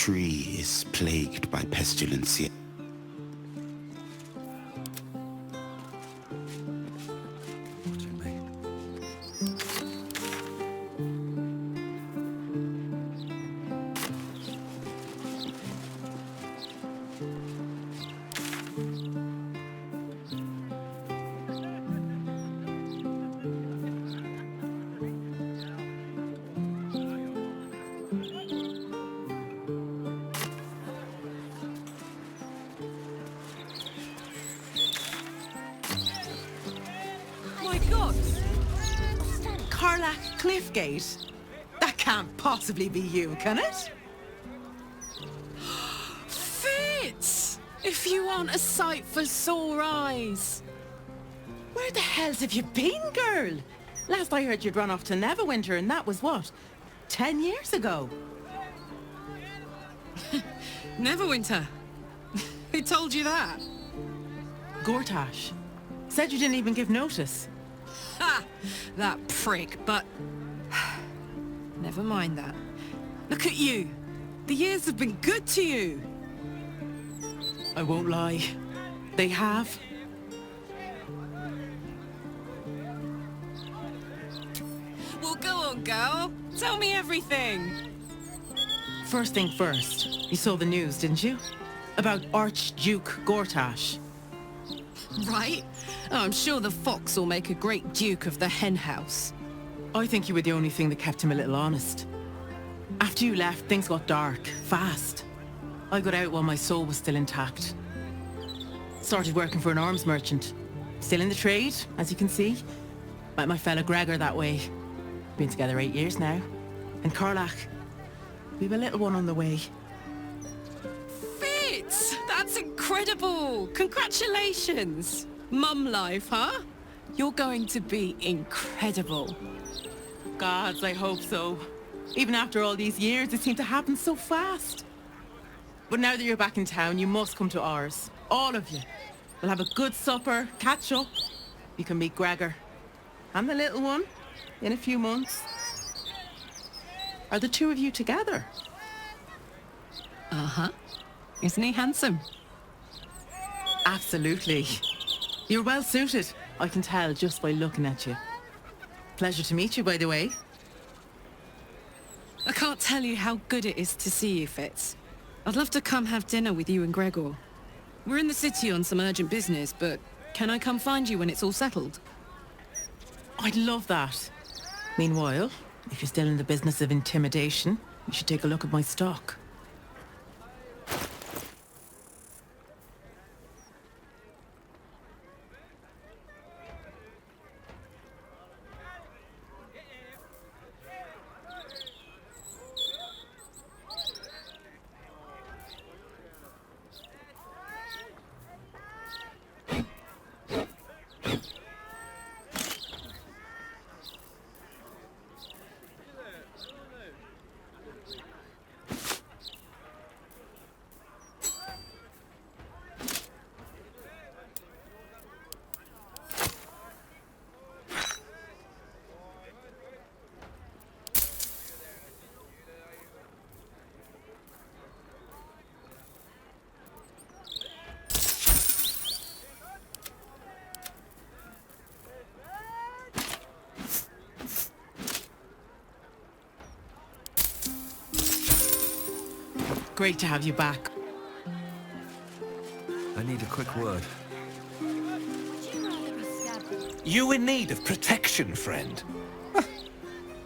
tree is plagued by pestilence yet. My God! Carlac Cliffgate? That can't possibly be you, can it? Fitz! If you aren't a sight for sore eyes. Where the hells have you been, girl? Last I heard you'd run off to Neverwinter, and that was what? 10 years ago? Neverwinter. Who told you that? Gortash. Said you didn't even give notice. Ha! That prick, but... Never mind that. Look at you. The years have been good to you. I won't lie. They have. Well, go on, girl. Tell me everything. First thing first, you saw the news, didn't you? About Archduke Gortash. Right? Oh, I'm sure the fox will make a great duke of the hen house. I think you were the only thing that kept him a little honest. After you left, things got dark, fast. I got out while my soul was still intact. Started working for an arms merchant. Still in the trade, as you can see. Met my fella Gregor that way. Been together 8 years now. And Carlac, we've a little one on the way. Fitz! That's incredible! Congratulations! Mum life, huh? You're going to be incredible. Gods, I hope so. Even after all these years, it seemed to happen so fast. But now that you're back in town, you must come to ours. All of you. We'll have a good supper, catch up. You can meet Gregor. And the little one, in a few months. Are the two of you together? Uh-huh. Isn't he handsome? Absolutely. You're well suited, I can tell just by looking at you. Pleasure to meet you, by the way. I can't tell you how good it is to see you, Fitz. I'd love to come have dinner with you and Gregor. We're in the city on some urgent business, but can I come find you when it's all settled? I'd love that. Meanwhile, if you're still in the business of intimidation, you should take a look at my stock. Great to have you back. I need a quick word. You in need of protection, friend?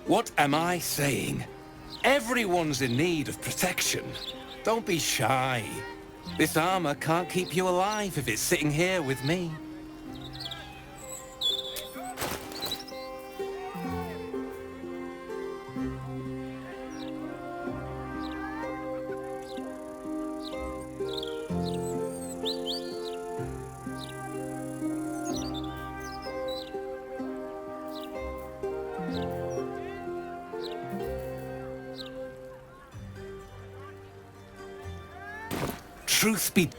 What am I saying? Everyone's in need of protection. Don't be shy. This armor can't keep you alive if it's sitting here with me. Truth be...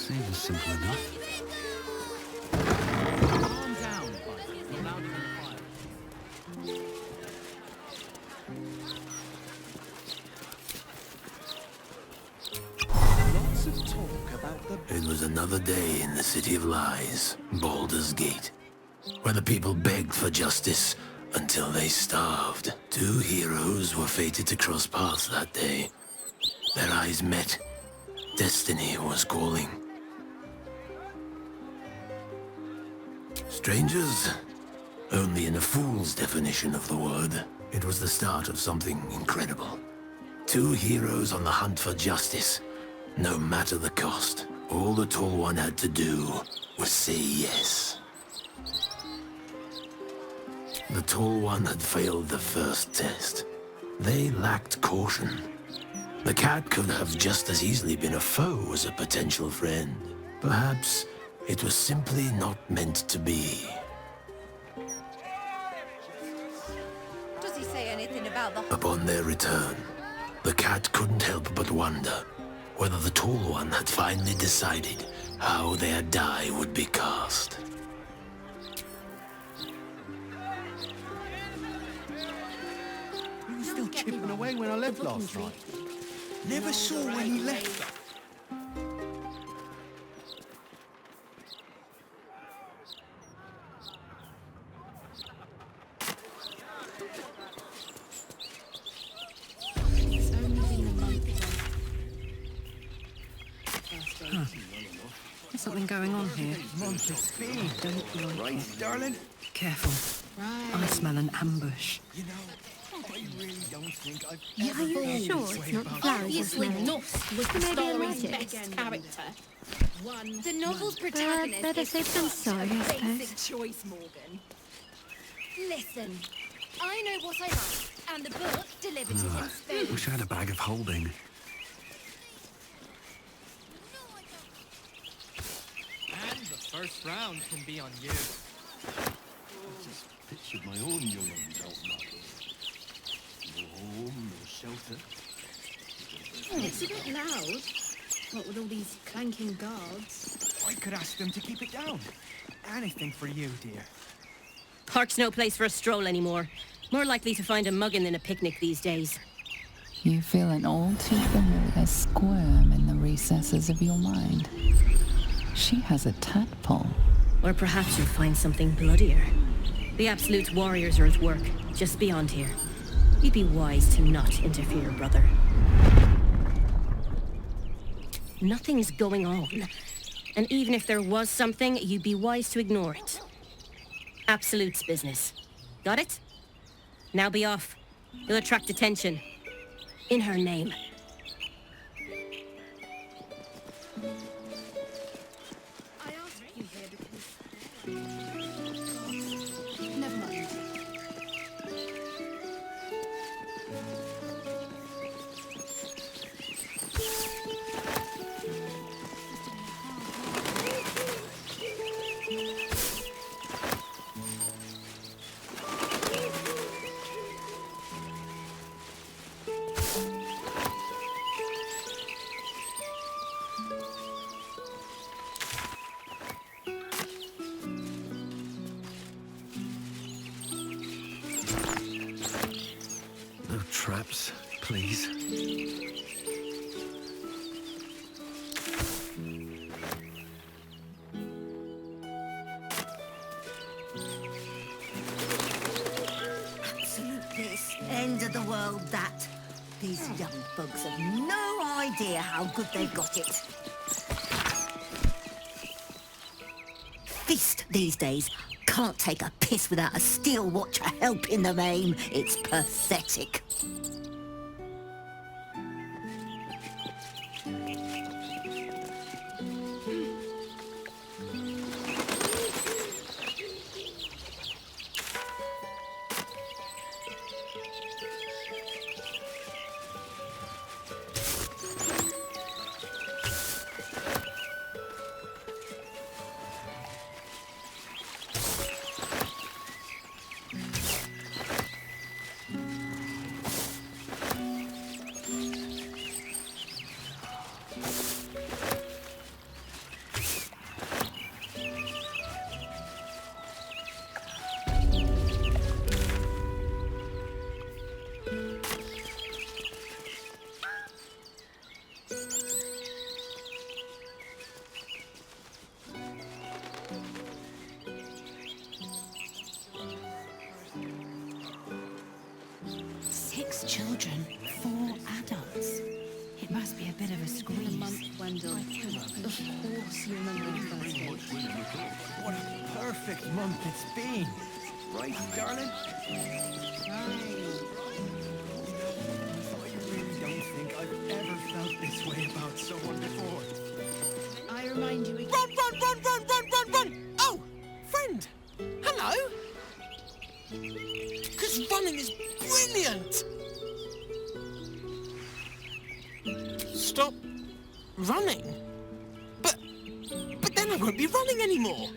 Seems simple enough. Calm down, bud. You're louder than the fire. Lots of talk about the... It was another day in the City of Lies, Baldur's Gate, where the people begged for justice until they starved. Two heroes were fated to cross paths that day. Their eyes met. Destiny was calling. Strangers? Only in a fool's definition of the word. It was the start of something incredible. Two heroes on the hunt for justice, no matter the cost. All the Tall One had to do was say yes. The Tall One had failed the first test. They lacked caution. The cat could have just as easily been a foe as a potential friend. Perhaps it was simply not meant to be. Does he say anything about the... Upon their return, the cat couldn't help but wonder whether the Tall One had finally decided how their die would be cast. He was still chipping away when I left last night. Never saw when he left. There's something going on here. Monster speed. Don't like Right, it. darling? Careful. I smell an ambush. You know, I really don't think I've Yeah, are you sure it's not flowers you're Obviously, smelling? Nuss was the Maybe I story's read it. best character. The novel's protagonist better is safe than such a sorry, I basic choice, Morgan. Listen, I know what I like, and the book delivered it in spades. Wish I had a bag of holding. And the first round can be on you. Just pictured my own young ones out in that road. No home, no shelter. It's a bit loud. What with all these clanking guards? I could ask them to keep it down. Anything for you, dear. Park's no place for a stroll anymore. More likely to find a muggin than a picnic these days. You feel an all too familiar squirm in the recesses of your mind. She has a tadpole. Or perhaps you'll find something bloodier. The Absolute warriors are at work, just beyond here. You'd be wise to not interfere, brother. Nothing's going on. And even if there was something, you'd be wise to ignore it. Absolute's business. Got it? Now be off. You'll attract attention. In her name. I asked you here because... Never mind. No traps, please. Absolute this, end of the world that. These young bugs have no idea how good they've got it. Feast these days can't take a piss without a steel watcher helping them aim. It's pathetic. children, 4 adults. It must be a bit of a squeeze. The month, Wendell. Of course you remember the first date. What a perfect month it's been. Right, darling? Right. I really don't think I've ever felt this way about someone before. I remind you again. Run! Oh, friend! Hello? Because running is brilliant! Stop running? But then I won't be running anymore.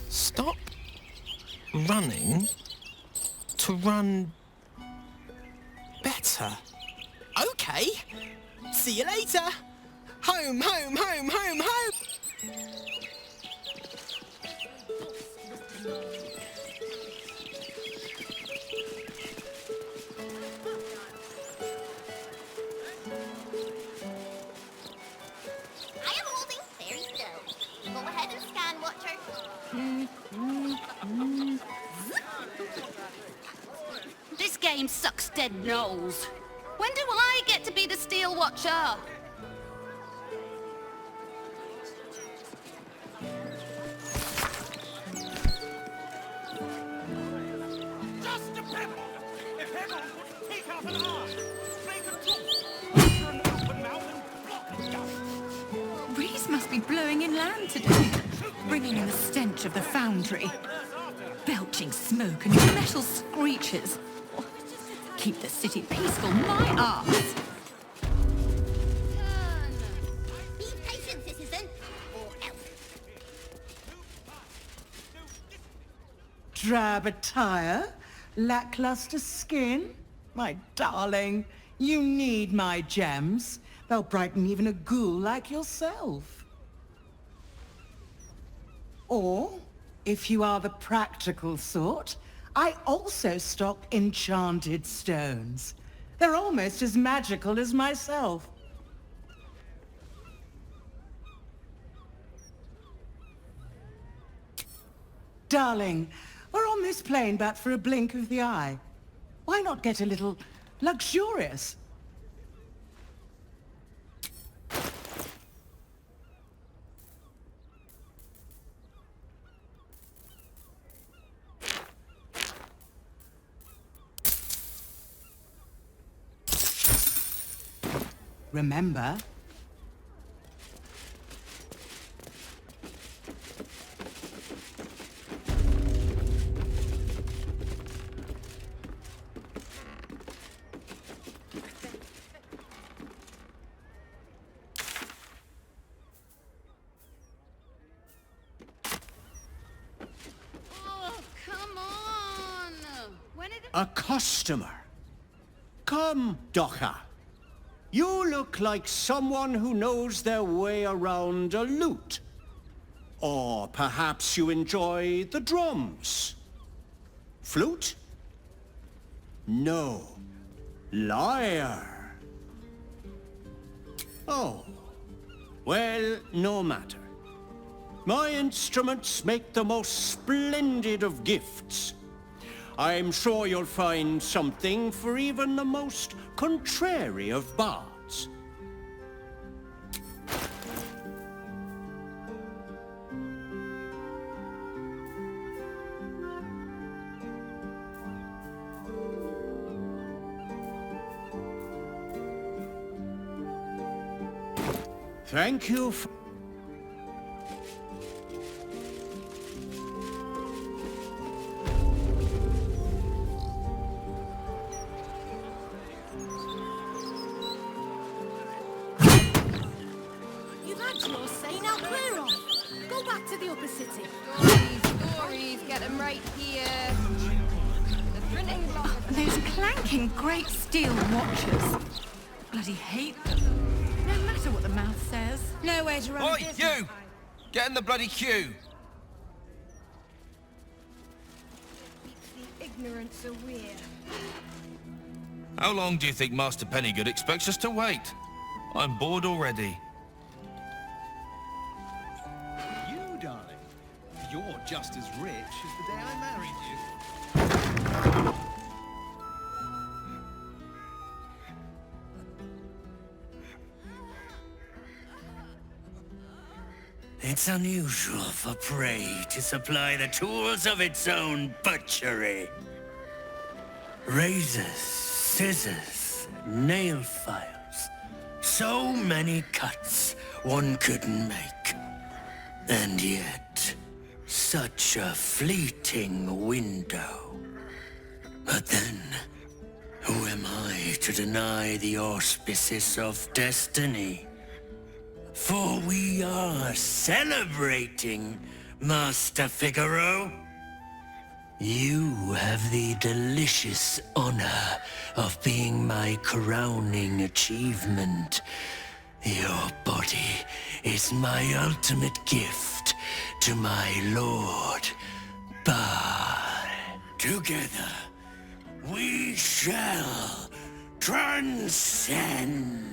Stop running to run better. Okay. See you later. Home. I am holding very still. Go ahead and scan, Watcher. This game sucks dead nose. When do I get to be the Steel Watcher? Just a pebble! If pebbles would take out an arm, break a tooth, enter an open mouth and block the dust. Breeze must be blowing inland today, bringing in the stench of the foundry. Belching smoke and metal screeches. Keep the city peaceful, my arse! Be patient, citizen, or else. Drab attire, lackluster skin. My darling, you need my gems. They'll brighten even a ghoul like yourself. Or, if you are the practical sort, I also stock enchanted stones. They're almost as magical as myself. Darling, we're on this plane but for a blink of the eye. Why not get a little luxurious? Remember? Oh, come on! When did A customer. Come, Docha. You look like someone who knows their way around a lute. Or perhaps you enjoy the drums. Flute? No. Lyre. Oh. Well, no matter. My instruments make the most splendid of gifts. I'm sure you'll find something for even the most contrary of bards. Thank you for... You've had your say, now clear off. Go back to the upper city. Stories, get them right here. The printing block. Those clanking great steel watchers. Bloody hate them. No matter what the mouth says. Nowhere to run. Oi, you! Get in the bloody queue! Keeps the ignorance aware. How long do you think Master Pennygood expects us to wait? I'm bored already. You, darling, you're just as rich as the day I married you. It's unusual for prey to supply the tools of its own butchery. Razors, scissors, nail files. So many cuts one couldn't make. And yet, such a fleeting window. But then, who am I to deny the auspices of destiny? For we are celebrating, Master Figaro. You have the delicious honor of being my crowning achievement. Your body is my ultimate gift to my lord, Bard. Together, we shall transcend.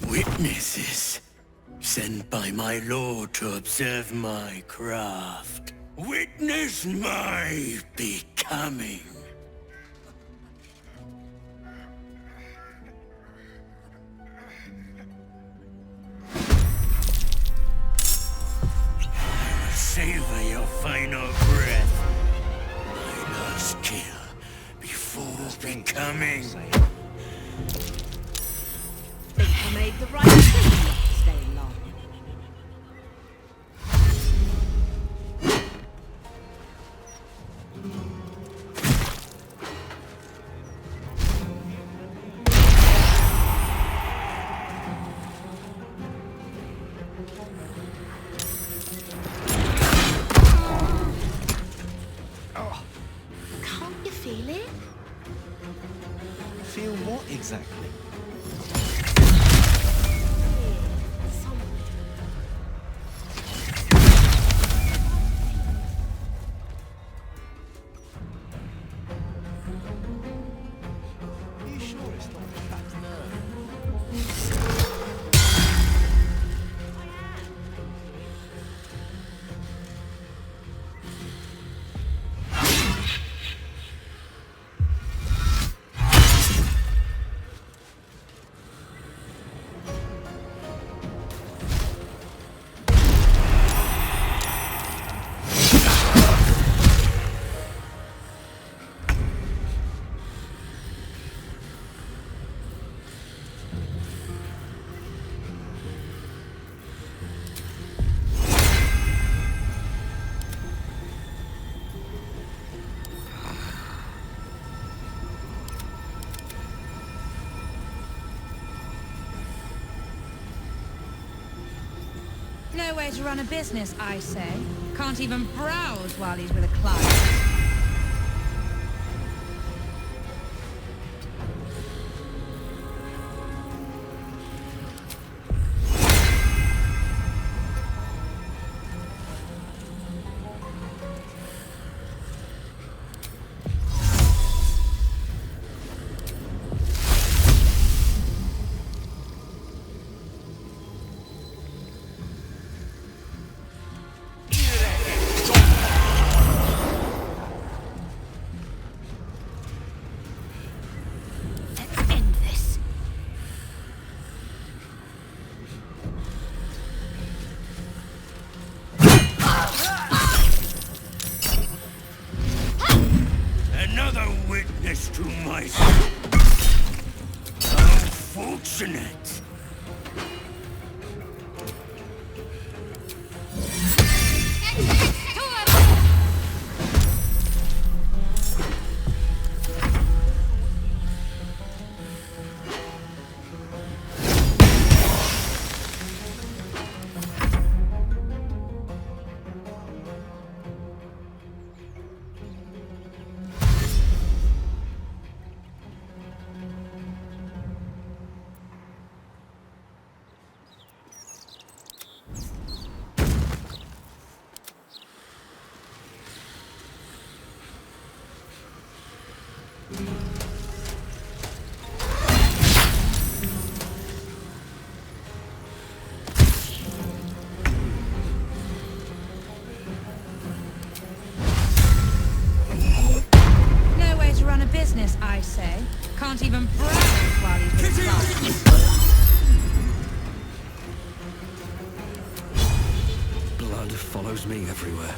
Witnesses, sent by my lord to observe my craft. Witness my becoming. Savor your final breath. My last kill before becoming. Think I made the right decision not to stay long. Can't you feel it? Feel what exactly? No way to run a business, I say. Can't even browse while he's with a client. Another witness to my... How fortunate! business, I say. Can't even browse while he's with clients. Blood follows me everywhere.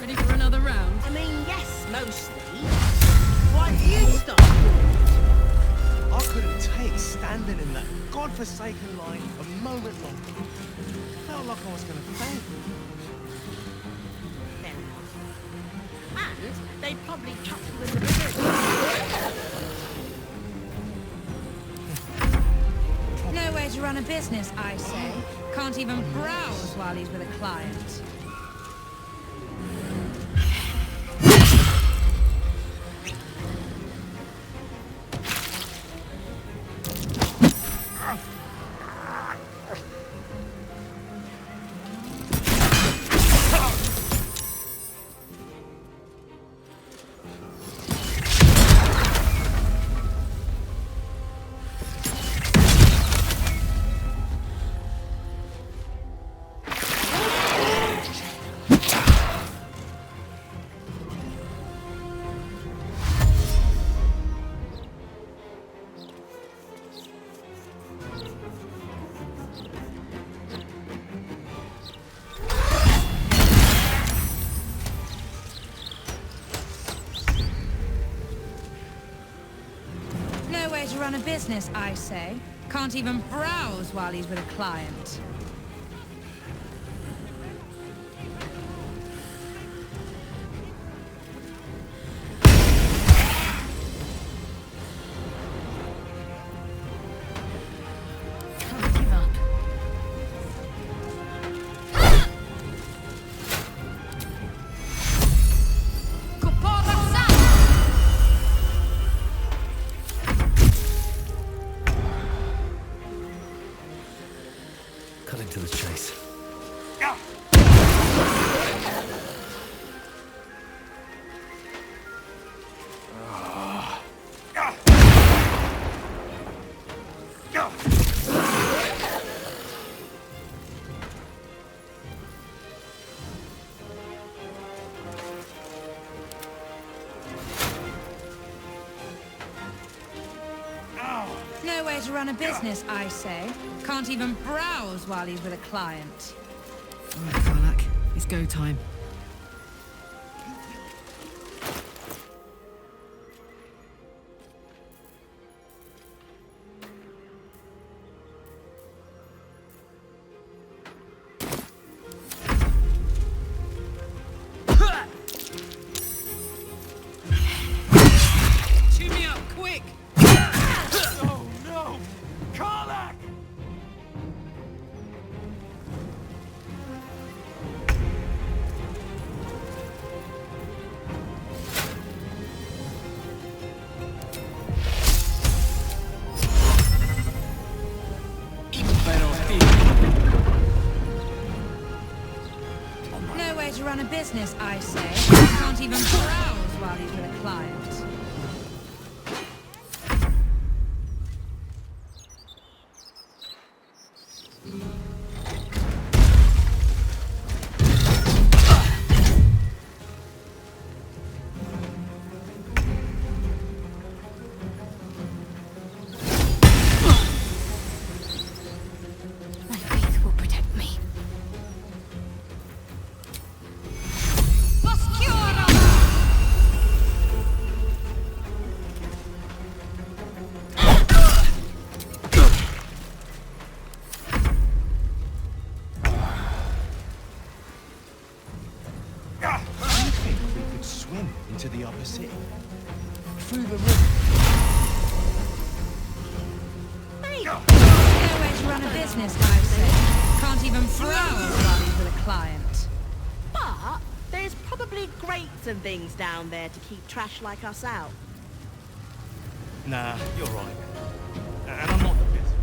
Ready for another round? I mean, yes, mostly. Why do you stop? I couldn't take standing in that godforsaken line a moment longer. Felt like I was going to faint. Fair enough. And they probably chuck you in the river. No way to run a business, I say. Can't even browse while he's with a client. No way to run a business, I say. Can't even browse while he's with a client. Can't give up. Cutting to the chase. No way to run a business, I say. Can't even browse while he's with a client. All right, Karlak. It's go time. Chew me up, quick! Oh no! Karlak! No way to run a business, I say. Can't even browse while he's with a client. My faith will protect me. I think we could swim into the upper city. Through the river. No way to run a business, I say. Can't even browse while he's with a client. But there's probably grates and things down there to keep trash like us out. Nah, you're right. And I'm not the best.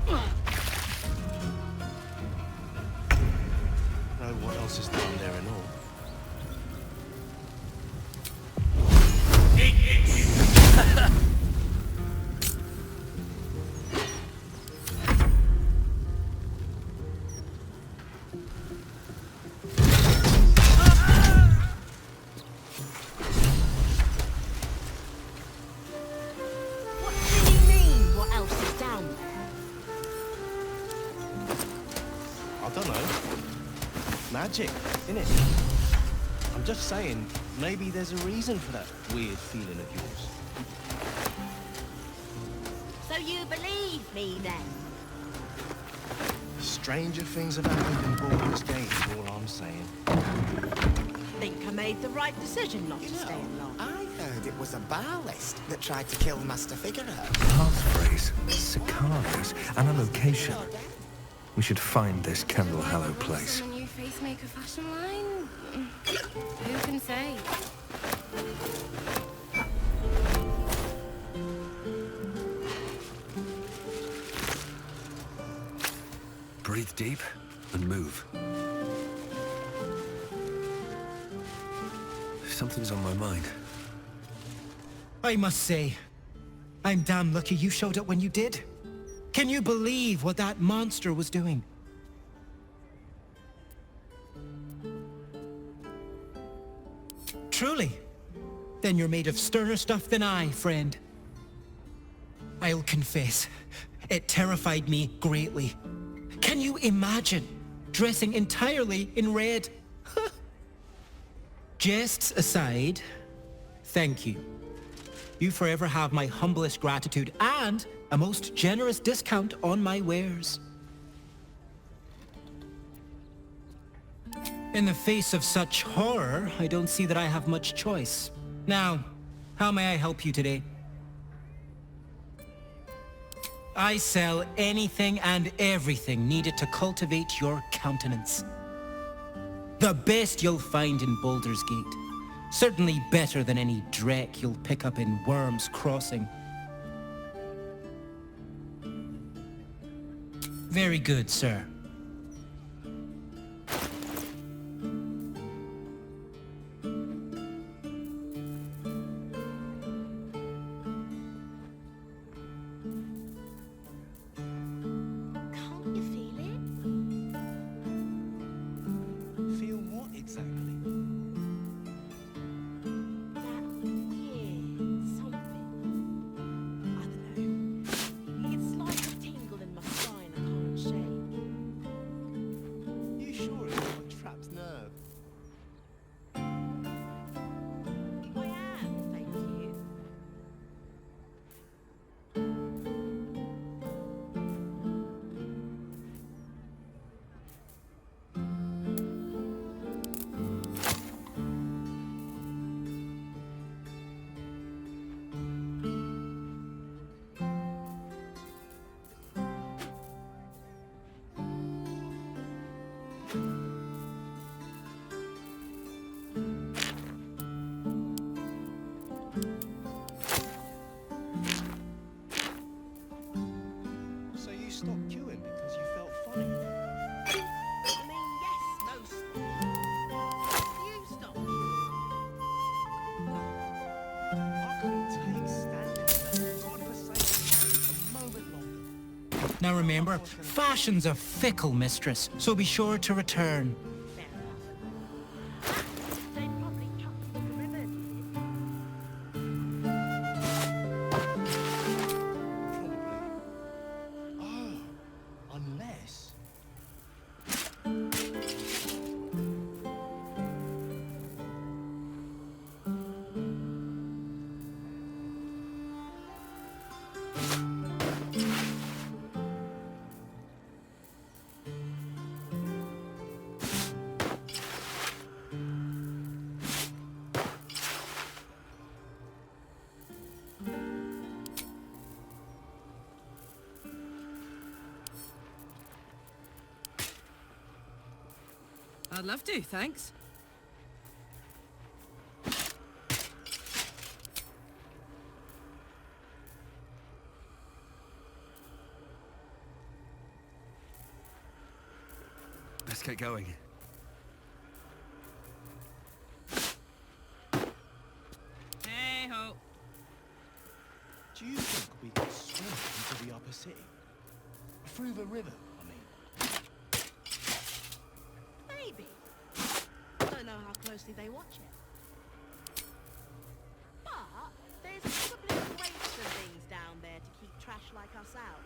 Know what else is down there and all. on there? I don't know. Magic, innit? I'm just saying, maybe there's a reason for that weird feeling of yours. So you believe me then? Stranger things have happened in Baldur's Gate is all I'm saying. Think I made the right decision not to stay along. I heard it was a barlist that tried to kill Master Figurehead. Passphrase, cicadas, and a location. We should find this Candle Hallow place. A new face maker fashion line? Who can say? Breathe deep and move. Something's on my mind. I must say, I'm damn lucky you showed up when you did. Can you believe what that monster was doing? Truly? Then you're made of sterner stuff than I, friend. I'll confess, it terrified me greatly. Can you imagine dressing entirely in red? Jests aside, thank you. You forever have my humblest gratitude and a most generous discount on my wares. In the face of such horror, I don't see that I have much choice. Now, how may I help you today? I sell anything and everything needed to cultivate your countenance. The best you'll find in Baldur's Gate. Certainly better than any dreck you'll pick up in Worm's Crossing. Very good, sir. Can't you feel it? Feel what exactly? That weird something. I don't know. It's like a tingle in my spine I can't shake. You sure it's not a trapped nerve? I am, thank you. So you stopped queuing because you felt funny? I mean, yes, most. You stop. I couldn't take standing there. Godforsaken a moment longer. Now remember, fashion's a fickle mistress, so be sure to return. They probably chucked the river. Oh, unless... I'd love to, thanks. Let's get going. Hey ho. Do you think we could swim into the upper city? Through the river, I mean. Maybe. I don't know how closely they watch it. But there's probably waste and things down there to keep trash like us out.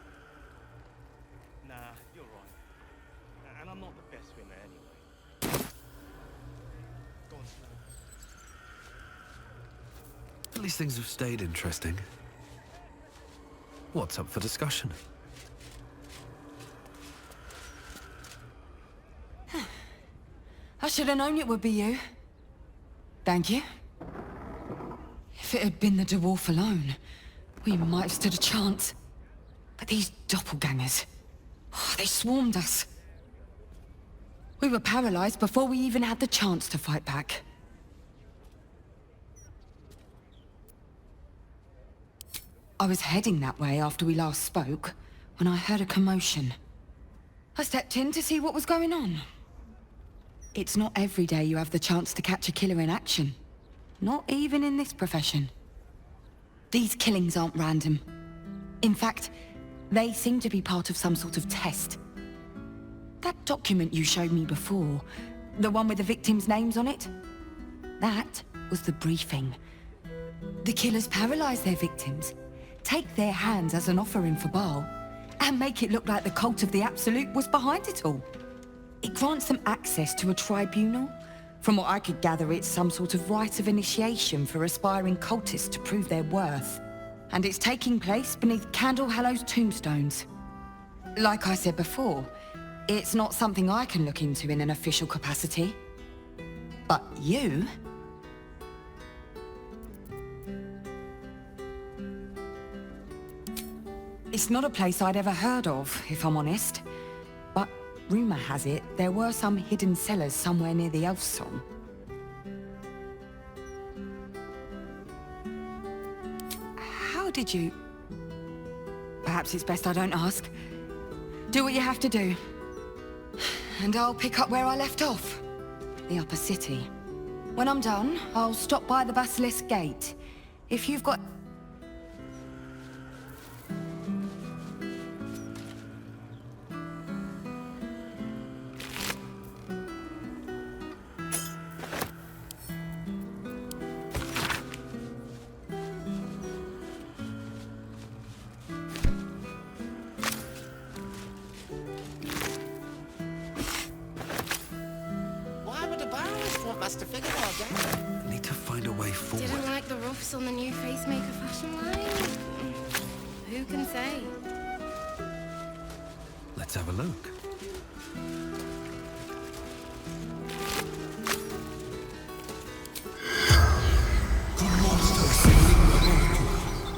least things have stayed interesting. What's up for discussion? I should have known it would be you. Thank you. If it had been the dwarf alone, we might have stood a chance. But these doppelgangers, they swarmed us. We were paralyzed before we even had the chance to fight back. I was heading that way after we last spoke, when I heard a commotion. I stepped in to see what was going on. It's not every day you have the chance to catch a killer in action. Not even in this profession. These killings aren't random. In fact, they seem to be part of some sort of test. That document you showed me before, the one with the victims' names on it, that was the briefing. The killers paralyze their victims, take their hands as an offering for Baal, and make it look like the cult of the Absolute was behind it all. It grants them access to a tribunal. From what I could gather, it's some sort of rite of initiation for aspiring cultists to prove their worth. And it's taking place beneath Candle Hallow's tombstones. Like I said before, it's not something I can look into in an official capacity. But you... It's not a place I'd ever heard of, if I'm honest. But rumor has it, there were some hidden cellars somewhere near the Elf Song. How did you... Perhaps it's best I don't ask. Do what you have to do. And I'll pick up where I left off. The upper city. When I'm done, I'll stop by the Basilisk Gate. If you've got... Master Figure down. Need to find a way forward. Didn't like the ruffs on the new Facemaker fashion line? Who can say? Let's have a look.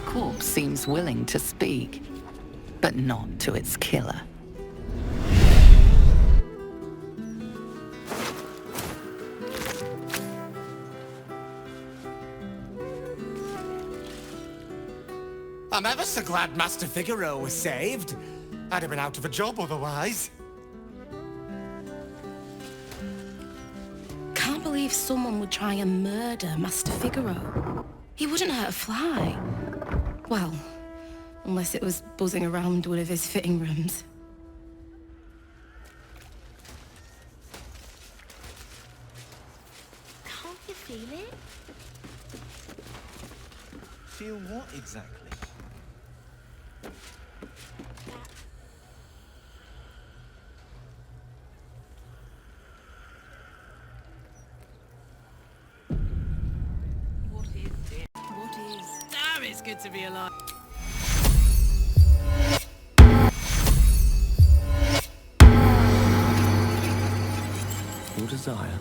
Corpse seems willing to speak, but not to its killer. I'm ever so glad Master Figaro was saved. I'd have been out of a job otherwise. Can't believe someone would try and murder Master Figaro. He wouldn't hurt a fly. Well, unless it was buzzing around one of his fitting rooms. Can't you feel it? Feel what exactly? Damn, it's good to be alive. Your desire.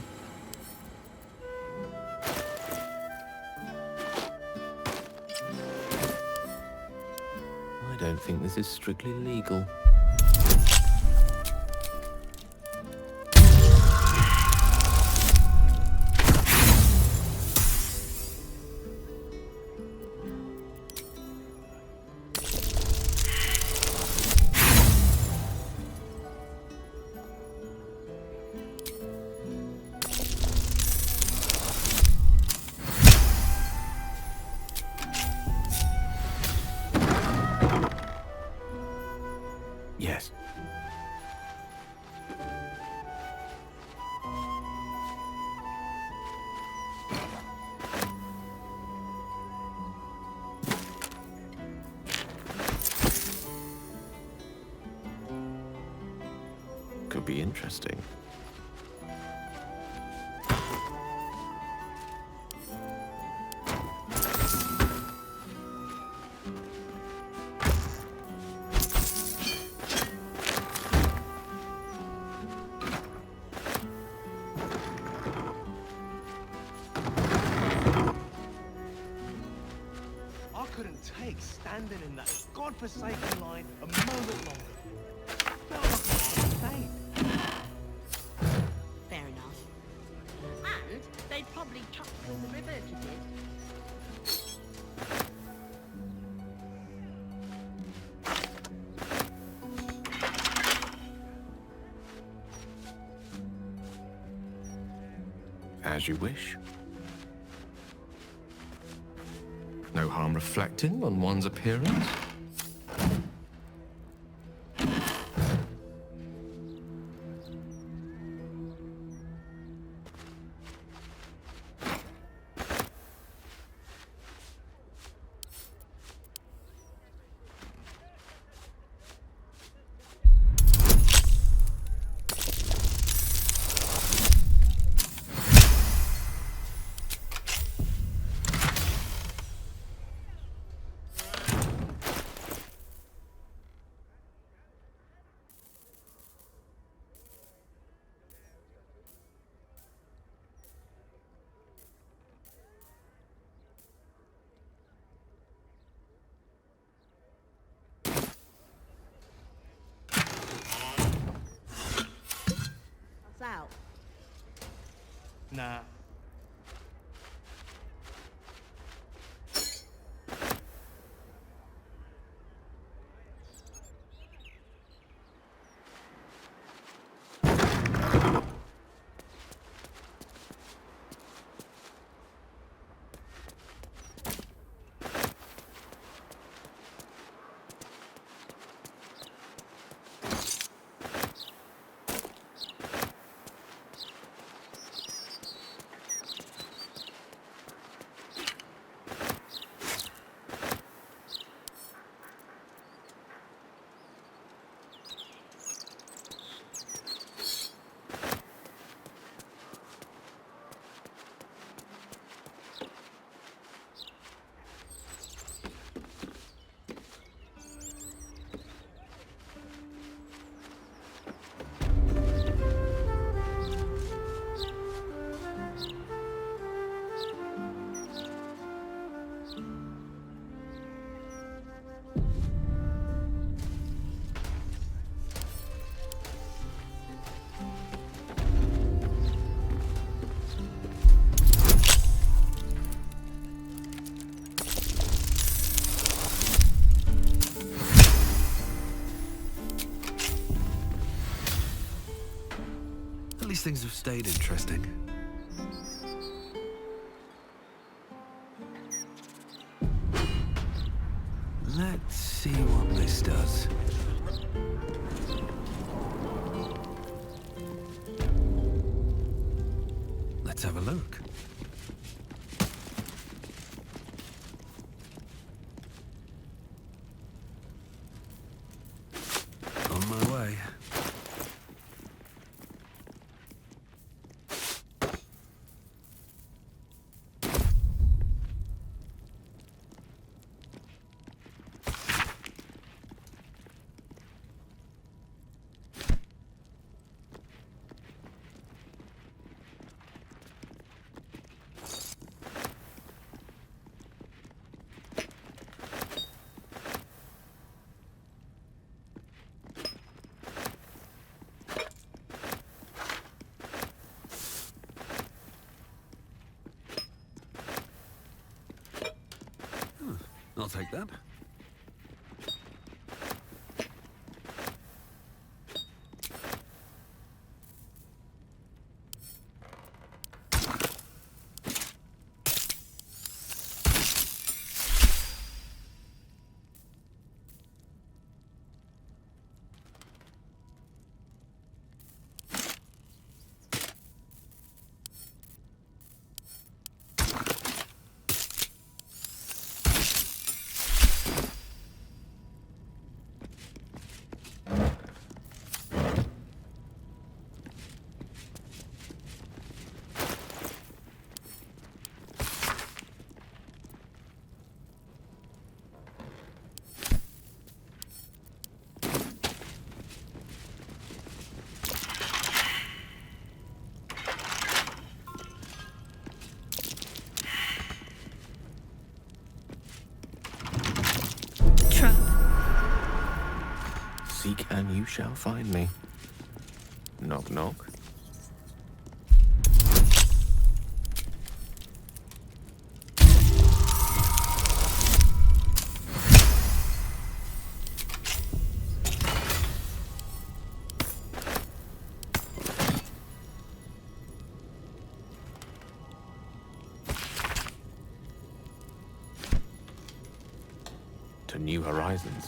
I don't think this is strictly legal. Yes. Could be interesting. godforsaken line a moment longer. You're not insane. Fair enough. And they'd probably chuck you in the river if you did. As you wish. No harm reflecting on one's appearance. Out. Nah. At least things have stayed interesting. Let's see what this does. Let's have a look. On my way. I'll take that. Seek and you shall find me. Knock, knock. To new horizons.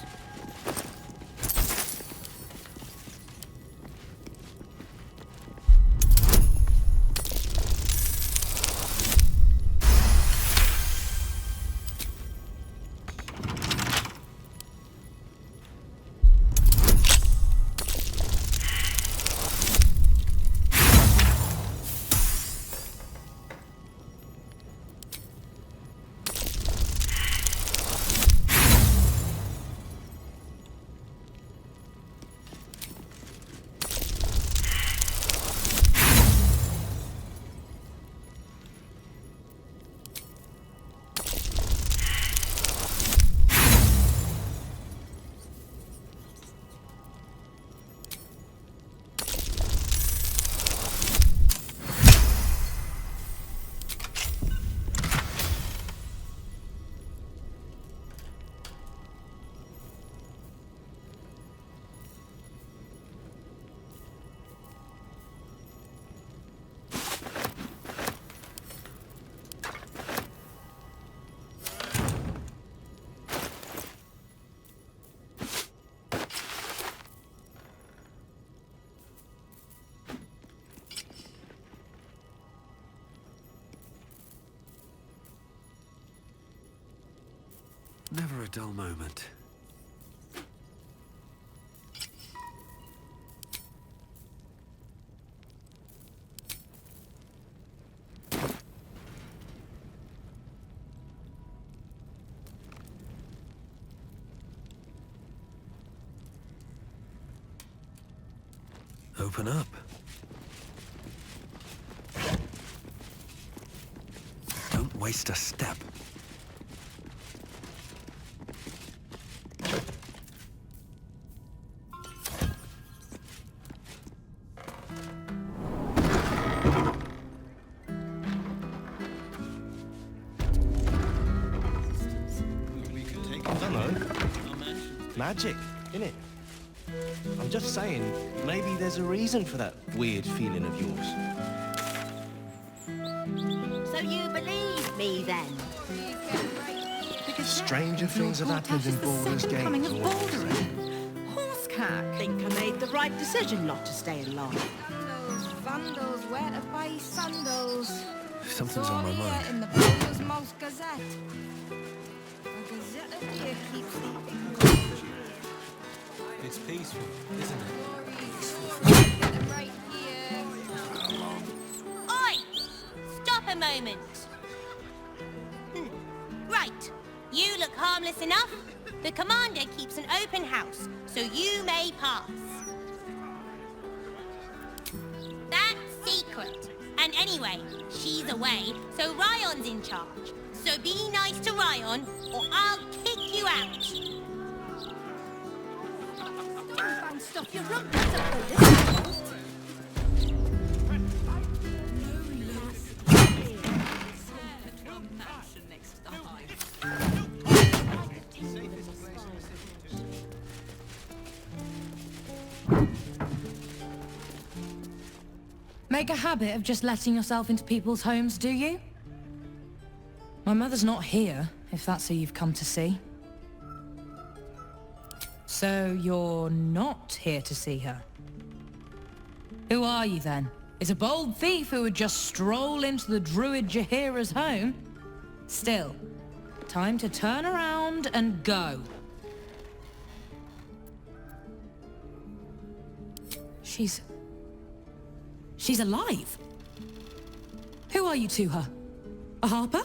Never a dull moment. Open up. Don't waste a step. Magic, innit? I'm just saying, maybe there's a reason for that weird feeling of yours. So you believe me then? Stranger things have happened in Baldur's Gate. Coming of Baldur. Horsecack. Think I made the right decision not to stay along. Vandals, where to buy sandals? Something's on my mind. In the Baldur's Most Gazette. A Gazette of here keeps the It's peaceful, isn't right here. Oi! Stop a moment. Right. You look harmless enough. The commander keeps an open house, so you may pass. That's secret. And anyway, she's away, so Ryon's in charge. So be nice to Ryon, or I'll kick you out. Stuff your rump. Make a habit of just letting yourself into people's homes, do you? My mother's not here, if that's who you've come to see. So you're not here to see her? Who are you then? Is a bold thief who would just stroll into the druid Jaheira's home? Still, time to turn around and go. She's alive. Who are you to her? A harper?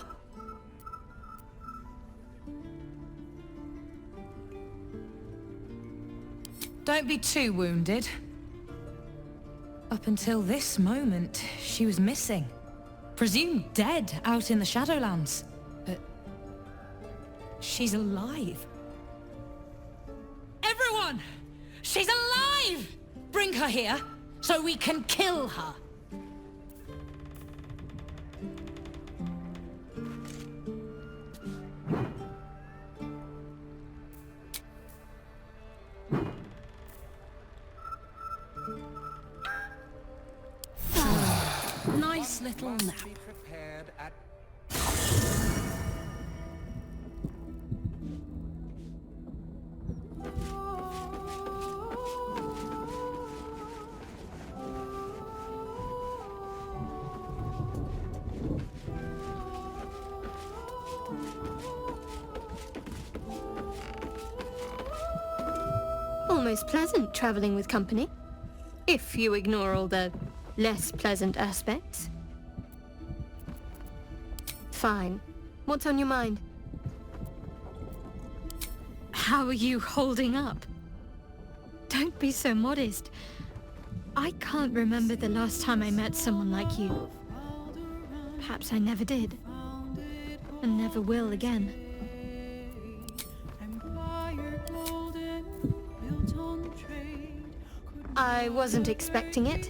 Don't be too wounded. Up until this moment, she was missing. Presumed dead out in the Shadowlands. But she's alive. Everyone! She's alive! Bring her here, so we can kill her. Nice little nap. Almost pleasant traveling with company, if you ignore all the less pleasant aspects. Fine. What's on your mind? How are you holding up? Don't be so modest. I can't remember the last time I met someone like you. Perhaps I never did. And never will again. I wasn't expecting it,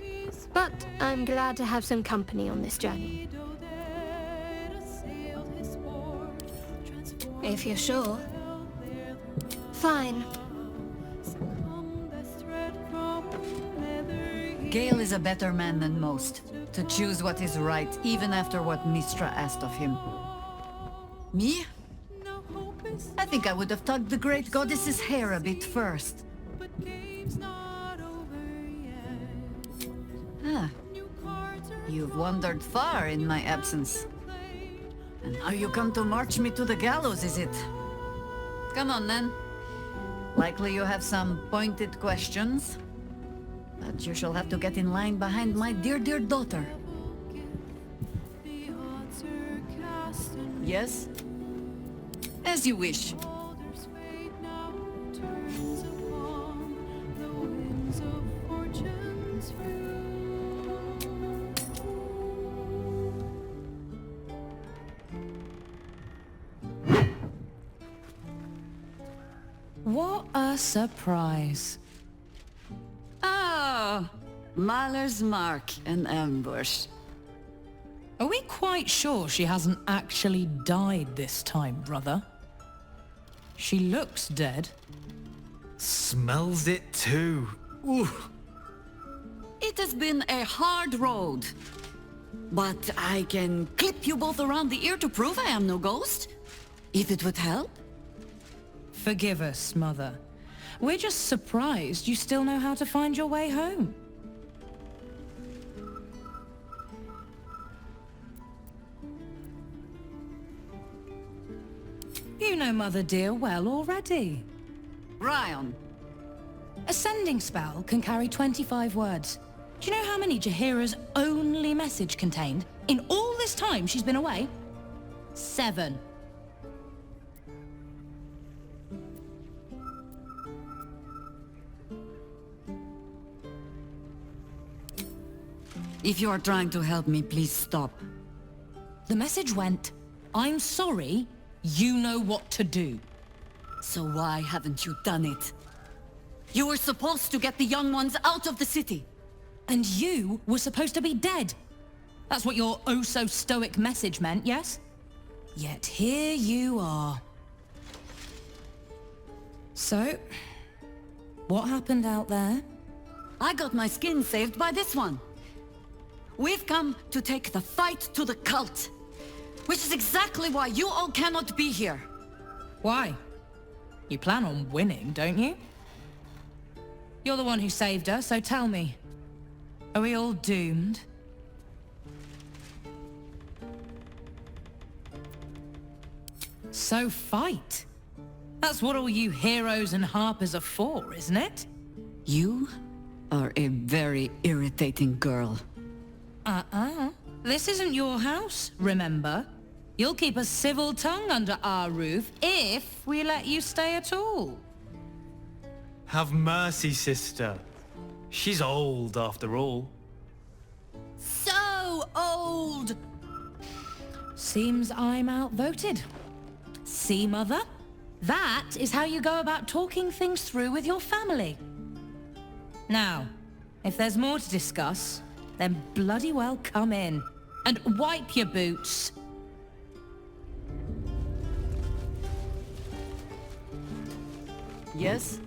but I'm glad to have some company on this journey. If you're sure. Fine. Gale is a better man than most, to choose what is right, even after what Mistra asked of him. Me? I think I would have tugged the great goddess's hair a bit first. Ah. You've wandered far in my absence. And now you come to march me to the gallows, is it? Come on, then. Likely you have some pointed questions. But you shall have to get in line behind my dear, dear daughter. Yes? As you wish. What a surprise. Ah, Mahler's mark, an ambush. Are we quite sure she hasn't actually died this time, brother? She looks dead. Smells it too. Ooh. It has been a hard road. But I can clip you both around the ear to prove I am no ghost. If it would help. Forgive us, Mother. We're just surprised you still know how to find your way home. You know Mother dear well already. Ryan. A spell can carry 25 words. Do you know how many Jaheira's only message contained in all this time she's been away? 7. If you are trying to help me, please stop. The message went, I'm sorry, you know what to do. So why haven't you done it? You were supposed to get the young ones out of the city. And you were supposed to be dead. That's what your oh-so-stoic message meant, yes? Yet here you are. So, what happened out there? I got my skin saved by this one. We've come to take the fight to the cult. Which is exactly why you all cannot be here. Why? You plan on winning, don't you? You're the one who saved her, so tell me. Are we all doomed? So fight. That's what all you heroes and harpers are for, isn't it? You are a very irritating girl. This isn't your house, remember? You'll keep a civil tongue under our roof if we let you stay at all. Have mercy, sister. She's old, after all. So old! Seems I'm outvoted. See, Mother? That is how you go about talking things through with your family. Now, if there's more to discuss, then bloody well come in. And wipe your boots. Yes?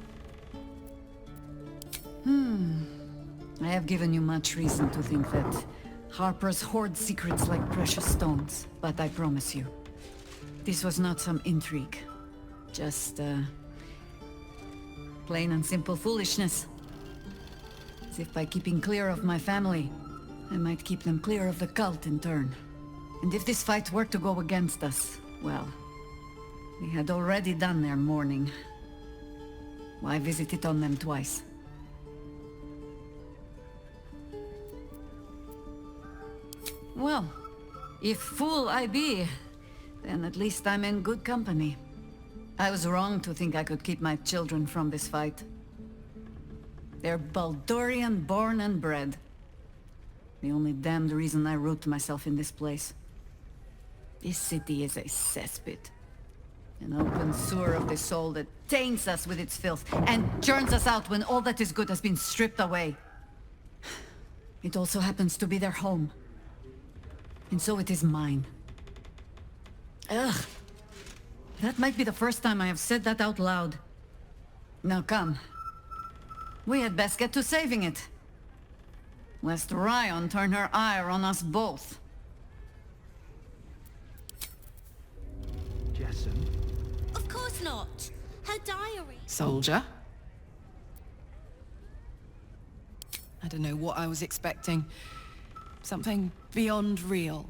I have given you much reason to think that Harper's hoard secrets like precious stones, but I promise you, this was not some intrigue. Just, plain and simple foolishness. As if by keeping clear of my family, I might keep them clear of the cult in turn. And if this fight were to go against us, well, we had already done their mourning. Why visit it on them twice? Well, if fool I be, then at least I'm in good company. I was wrong to think I could keep my children from this fight. They're Baldurian born and bred. The only damned reason I root myself in this place. This city is a cesspit. An open sewer of the soul that taints us with its filth and churns us out when all that is good has been stripped away. It also happens to be their home. And so it is mine. Ugh. That might be the first time I have said that out loud. Now come. We had best get to saving it. Lest Ryan turn her ire on us both. Jessen? Of course not. Her diary. Soldier? I don't know what I was expecting. Something beyond real.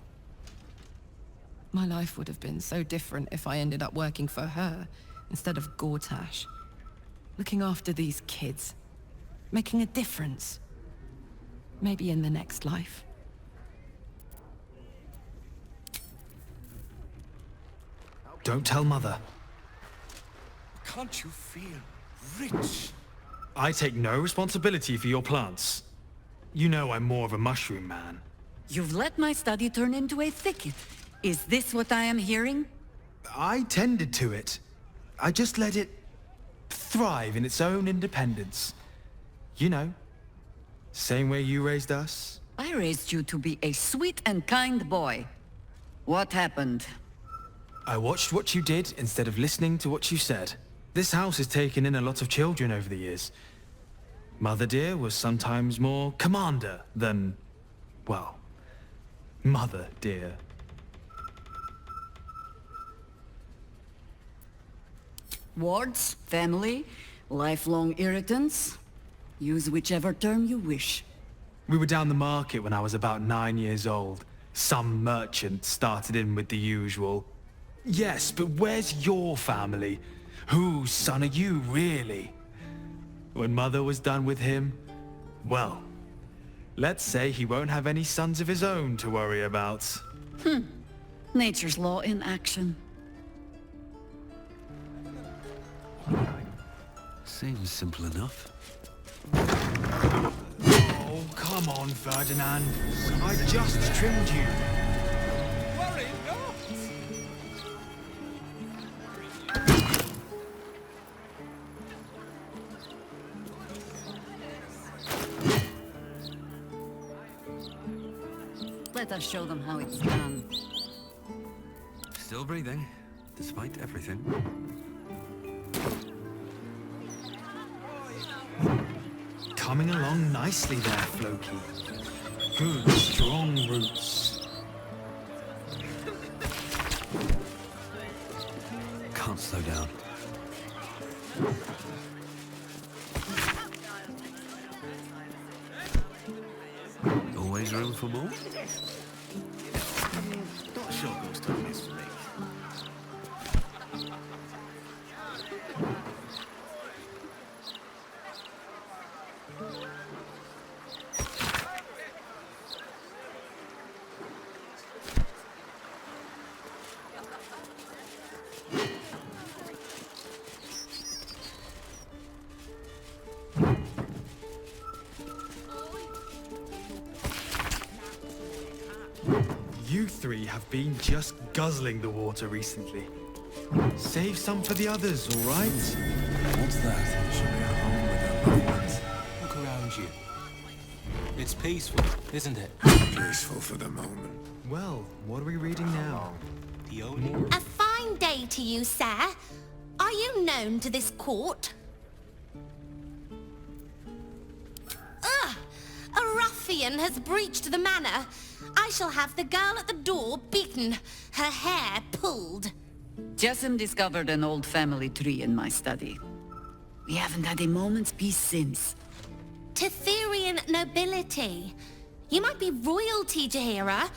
My life would have been so different if I ended up working for her instead of Gortash. Looking after these kids. Making a difference. Maybe in the next life. Don't tell Mother. Can't you feel rich? I take no responsibility for your plants. You know I'm more of a mushroom man. You've let my study turn into a thicket. Is this what I am hearing? I tended to it. I just let it thrive in its own independence. You know, same way you raised us. I raised you to be a sweet and kind boy. What happened? I watched what you did instead of listening to what you said. This house has taken in a lot of children over the years. Mother dear was sometimes more commander than, well, Mother dear. Wards, family, lifelong irritants. Use whichever term you wish. We were down the market when I was about 9 years old. Some merchant started in with the usual. Yes, but where's your family? Whose son are you, really? When Mother was done with him, well, let's say he won't have any sons of his own to worry about. Nature's law in action. Seems simple enough. Oh, come on, Ferdinand. I just trimmed you. Worry not. Let us show them how it's done. Still breathing, despite everything. Coming along nicely there, Floki. Good, strong roots. Can't slow down. Always room for more? Not sure who's doing this for me. You three have been just guzzling the water recently. Save some for the others, all right? What's that? Should be at home with our loved ones. Look around around you. It's peaceful, isn't it? Peaceful for the moment. Well, what are we reading now? The only... A fine day to you, sir. Are you known to this court? Ugh! A ruffian has breached the manor. I shall have the girl at the door beaten, her hair pulled. Jessamine discovered an old family tree in my study. We haven't had a moment's peace since. Tetherian nobility. You might be royalty, Jaheira.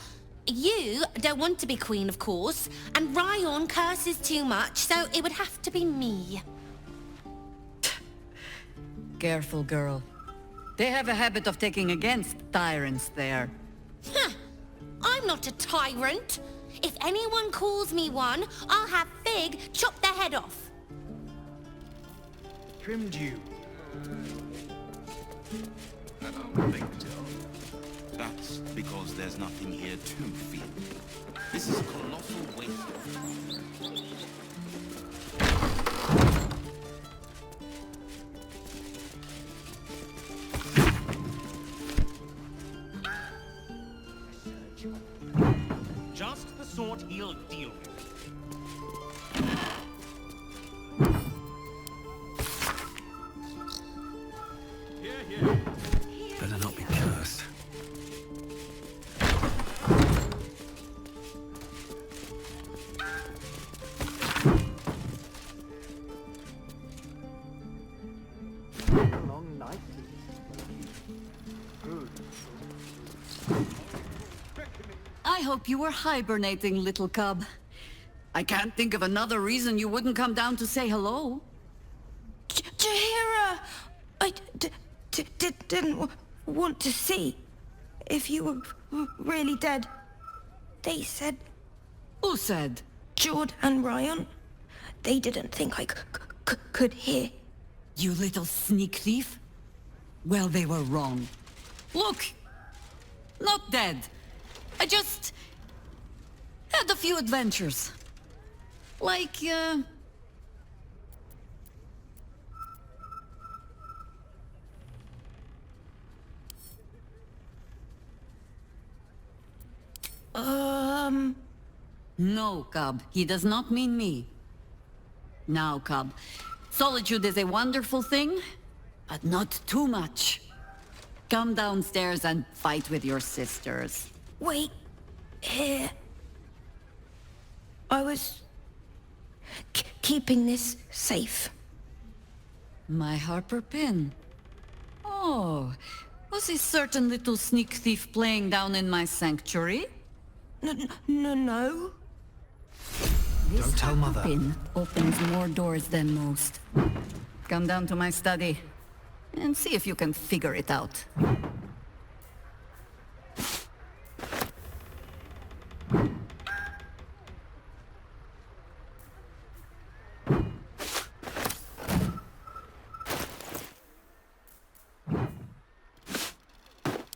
You don't want to be queen, of course, and Ryon curses too much, so it would have to be me. Careful, girl. They have a habit of taking against tyrants there. Huh. I'm not a tyrant. If anyone calls me one, I'll have Fig chop their head off. Trimmed you. Victor. That's because there's nothing here to feel. This is a colossal waste of time. Just the sort he'll deal with. Better not be cursed. Long night. Good. I hope you were hibernating, little cub. I can't think of another reason you wouldn't come down to say hello. Jaheira! I didn't want to see if you were really dead. They said... Who said? Jord and Ryon. They didn't think I could hear. You little sneak thief? Well, they were wrong. Look! Not dead. I just... had a few adventures. Like, No, cub. He does not mean me. Now, cub. Solitude is a wonderful thing, but not too much. Come downstairs and fight with your sisters. Wait. Here. I was... keeping this safe. My Harper pin. Oh, was a certain little sneak thief playing down in my sanctuary? No. This tell Mother. Harper pin opens more doors than most. Come down to my study and see if you can figure it out.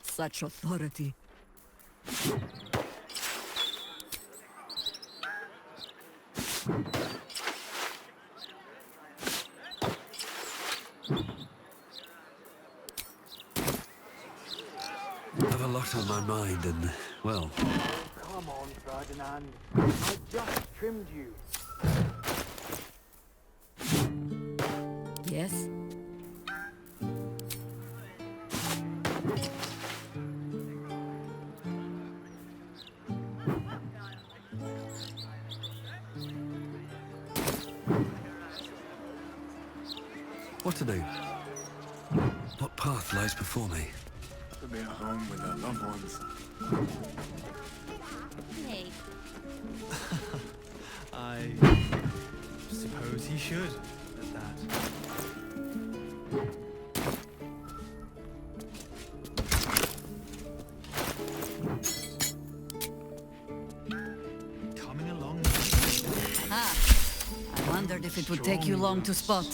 Such authority. I have a lot on my mind and, well... Come on, Ferdinand. I just trimmed you. Yes? What to do? What path lies before me? To be at home with our loved ones. Hey. I suppose he should, at that. Coming along. Ah, I wondered if it would take you long to spot.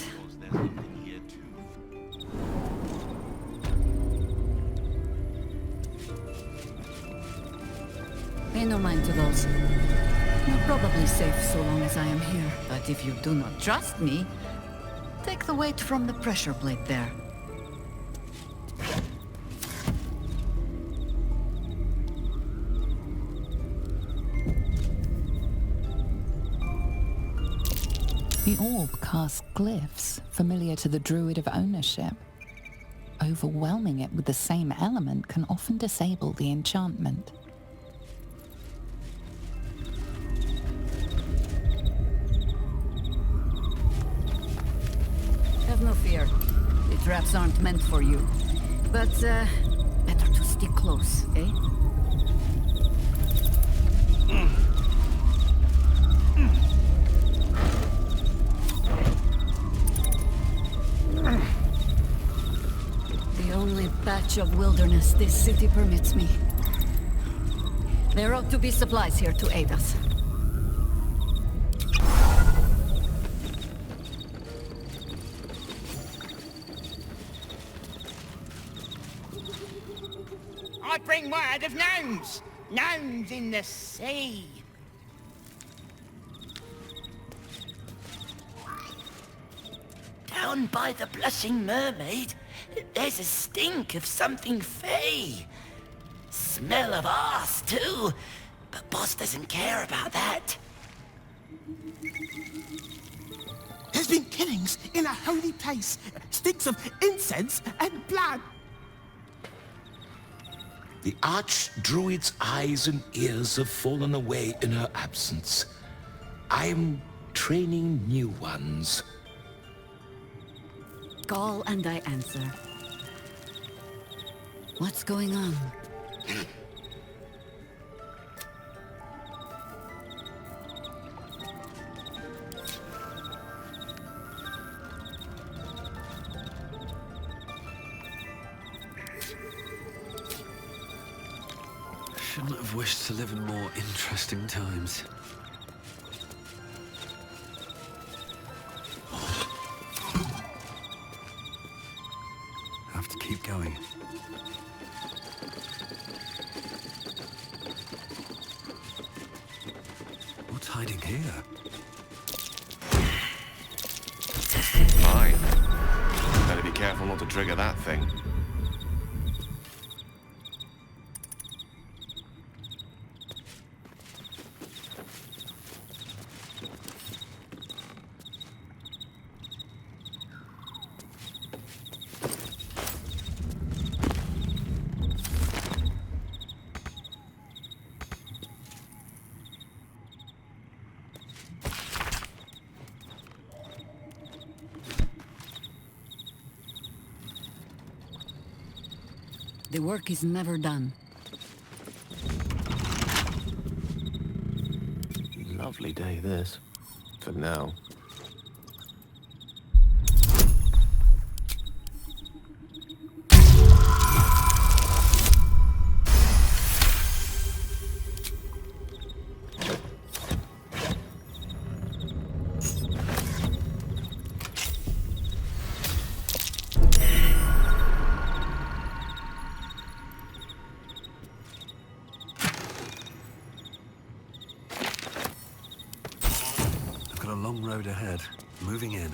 Pay no mind to those. You're probably safe so long as I am here. But if you do not trust me, take the weight from the pressure plate there. The orb casts glyphs familiar to the druid of ownership. Overwhelming it with the same element can often disable the enchantment. Have no fear. The traps aren't meant for you. But, better to stick close, eh? The only patch of wilderness this city permits me. There ought to be supplies here to aid us. I bring word of gnomes! Gnomes in the sea! Down by the Blushing Mermaid, there's a stink of something fey. Smell of arse, too. But boss doesn't care about that. There's been killings in a holy place. Stinks of incense and blood. The Archdruid's eyes and ears have fallen away in her absence. I'm training new ones. Call and I answer. What's going on? Shouldn't have wished to live in more interesting times. Have to keep going. What's hiding here? Mine. Better be careful not to trigger that thing. The work is never done. Lovely day, this. For now. Got a long road ahead. Moving in.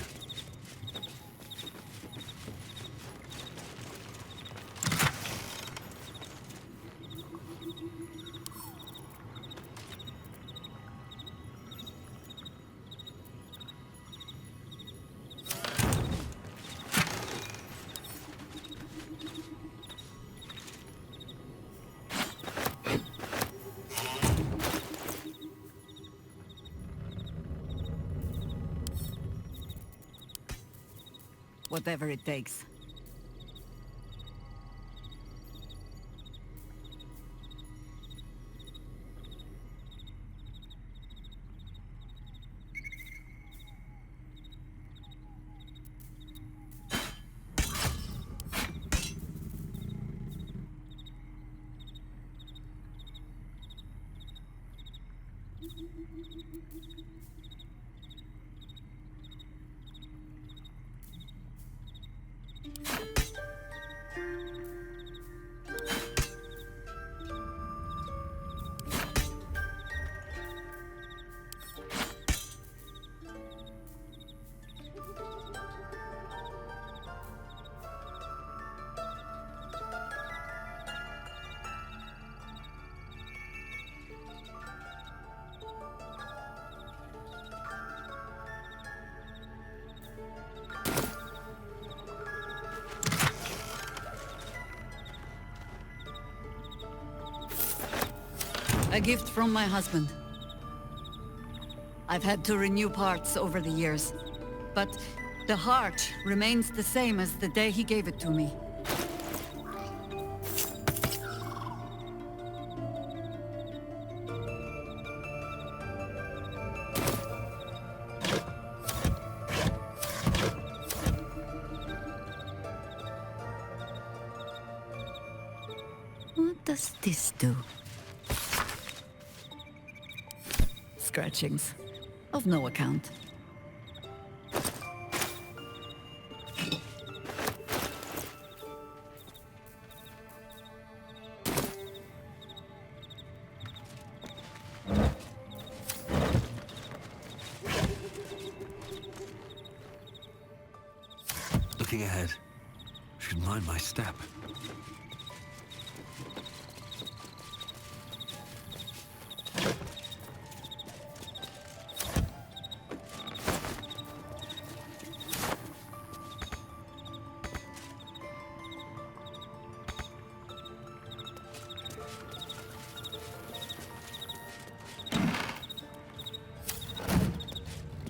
Whatever it takes. A gift from my husband. I've had to renew parts over the years, but the heart remains the same as the day he gave it to me. What does this do? Scratchings. Of no account. Looking ahead. Should mind my step.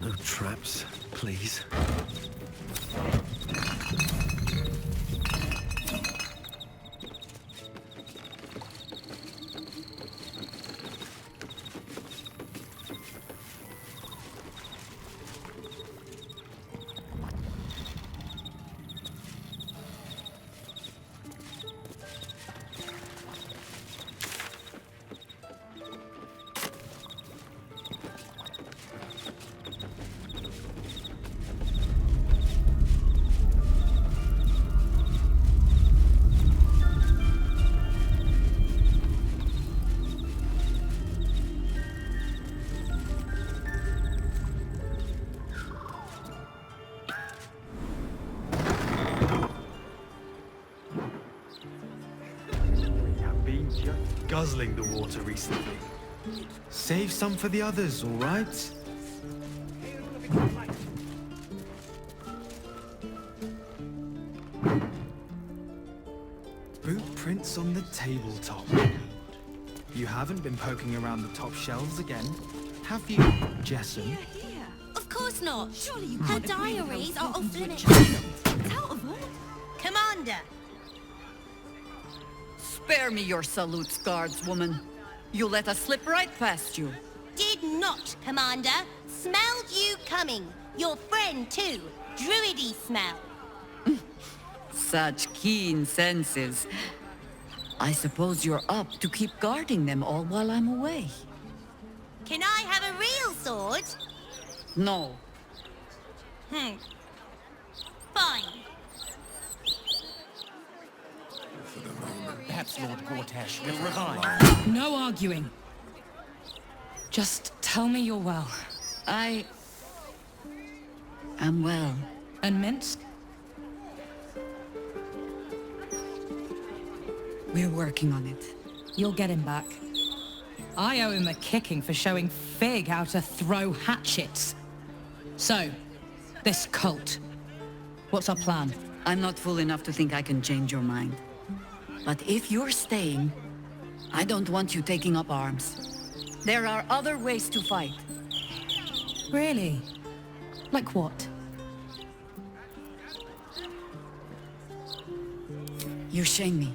No traps, please. Guzzling the water recently. Save some for the others, all right? Boot prints on the tabletop. You haven't been poking around the top shelves again, have you, Jessamine? Of course not. Surely you Her can't agree with diaries those are off into a limits. child. It's out of order. Commander! Spare me your salutes, guardswoman. You let us slip right past you. Did not, Commander. Smelled you coming. Your friend, too. Druidy smell. Such keen senses. I suppose you're up to keep guarding them all while I'm away. Can I have a real sword? No. Fine. Perhaps Lord Gortash will revive. No arguing. Just tell me you're well. I am well. And Minsk? We're working on it. You'll get him back. I owe him a kicking for showing Fig how to throw hatchets. So, this cult. What's our plan? I'm not fool enough to think I can change your mind. But if you're staying, I don't want you taking up arms. There are other ways to fight. Really? Like what? You shame me.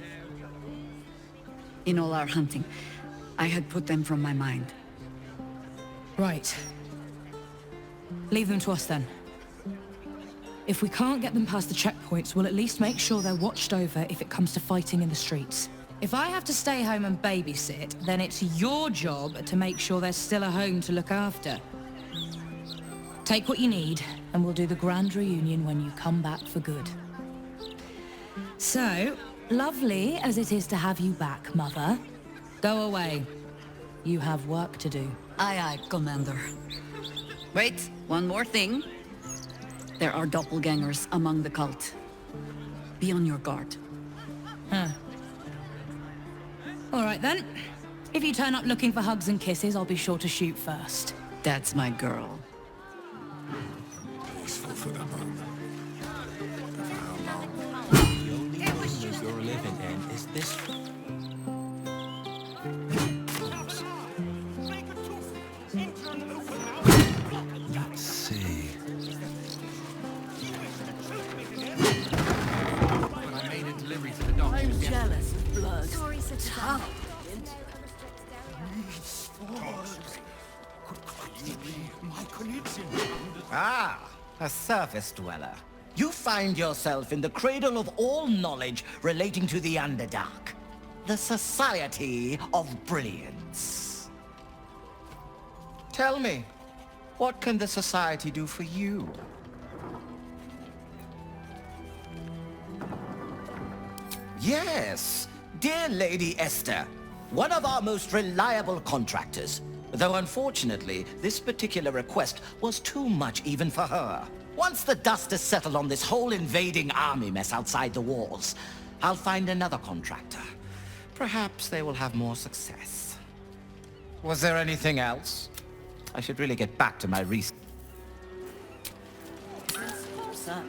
In all our hunting, I had put them from my mind. Right. Leave them to us then. If we can't get them past the checkpoints, we'll at least make sure they're watched over if it comes to fighting in the streets. If I have to stay home and babysit, then it's your job to make sure there's still a home to look after. Take what you need, and we'll do the grand reunion when you come back for good. So, lovely as it is to have you back, Mother, go away. You have work to do. Aye, aye, Commander. Wait, one more thing. There are doppelgangers among the cult. Be on your guard. Huh. All right then. If you turn up looking for hugs and kisses, I'll be sure to shoot first. That's my girl. Peaceful for the moment. But for how long? The only world you're living in is this. blood. Sorry, citizen. Ah, a surface dweller. You find yourself in the cradle of all knowledge relating to the Underdark. The Society of Brilliance. Tell me, what can the Society do for you? Yes, dear Lady Esther, one of our most reliable contractors. Though unfortunately, this particular request was too much even for her. Once the dust has settled on this whole invading army mess outside the walls, I'll find another contractor. Perhaps they will have more success. Was there anything else? I should really get back to my research. Sir.